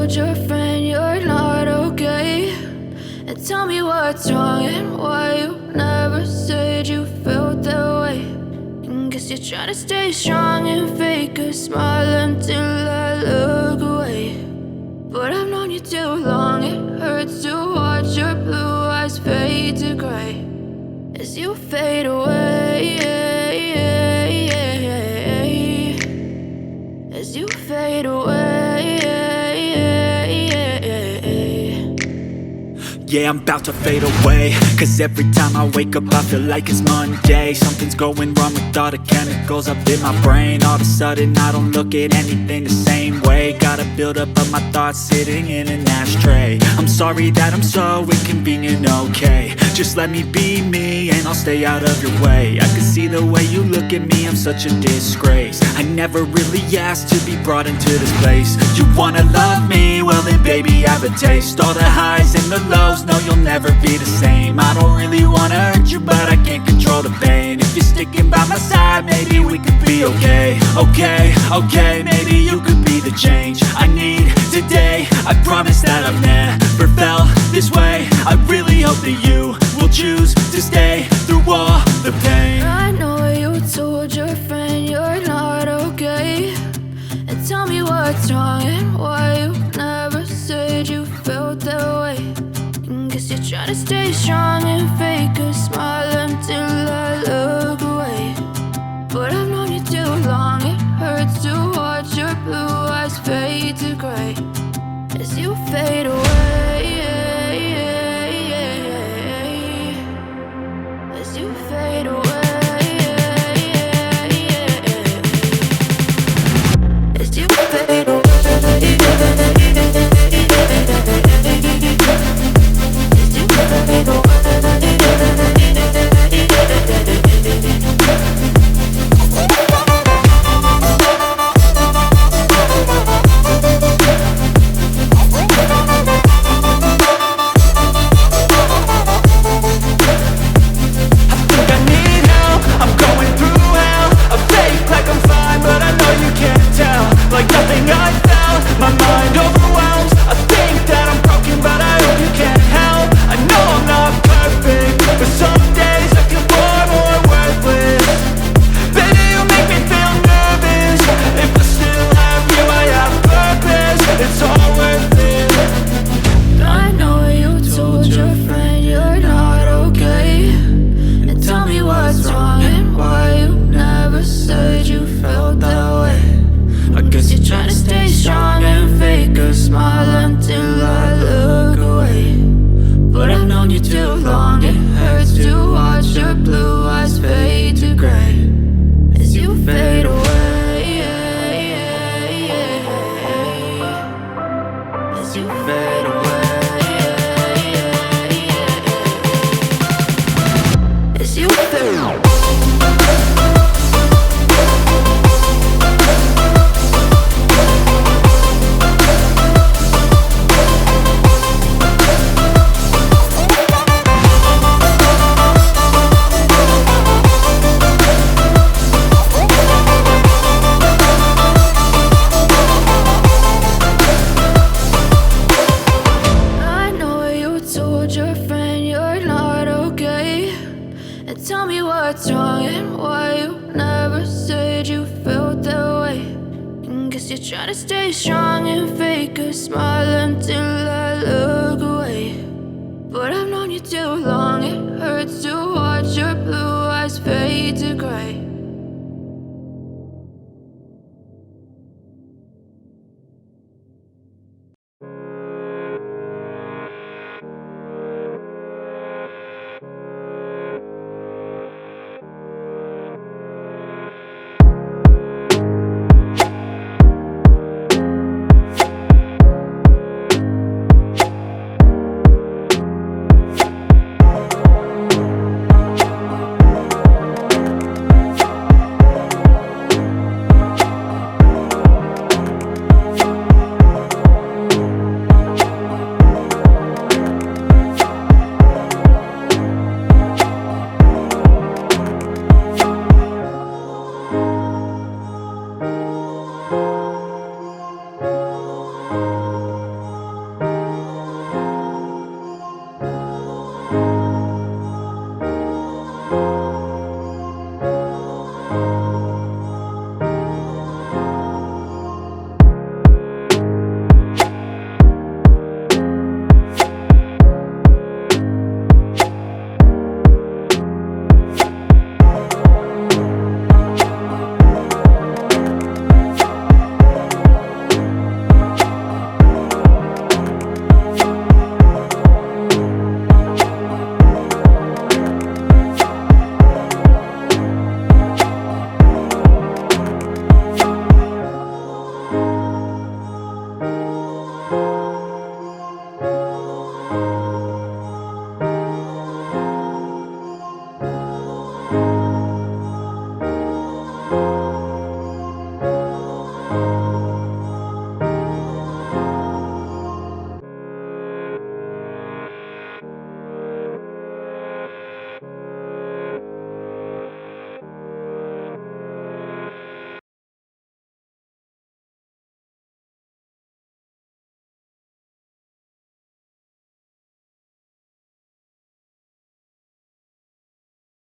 told your friend you're not okay, and tell me what's wrong and why you never said you felt that way. And guess you're trying to stay strong and fake a smile until I look away. But I've known you too long, it hurts to watch your blue eyes fade to gray as you fade away, as you fade away. Yeah, I'm about to fade away, cause every time I wake up I feel like it's Monday. Something's going wrong with all the chemicals up in my brain. All of a sudden I don't look at anything the same way. Got a buildup of my thoughts sitting in an ashtray. I'm sorry that I'm so inconvenient, okay. Just let me be me and I'll stay out of your way. I can see the way you look at me, I'm such a disgrace. I never really asked to be brought into this place. You wanna love me? Well then baby have a taste. All the highs and the lows, no you'll never be the same. I don't really wanna hurt you but I can't control the pain. If you're sticking by my side, maybe we could be okay. Okay, maybe you could be the change I need today. I promise that I've never felt this way. I really hope that you will choose to stay through all the pain. I know you told your friend you're not okay, and tell me what's wrong and why you never said you felt that way. And guess you're trying to stay strong and fake a smile until I look away. But I've known you too long, it hurts to watch your blue eyes fade to gray as you fade away, as you fade away. As you fade away. Tell me what's wrong and why you never said you felt that way. And guess you're trying to stay strong and fake a smile until I look away. But I've known you too long,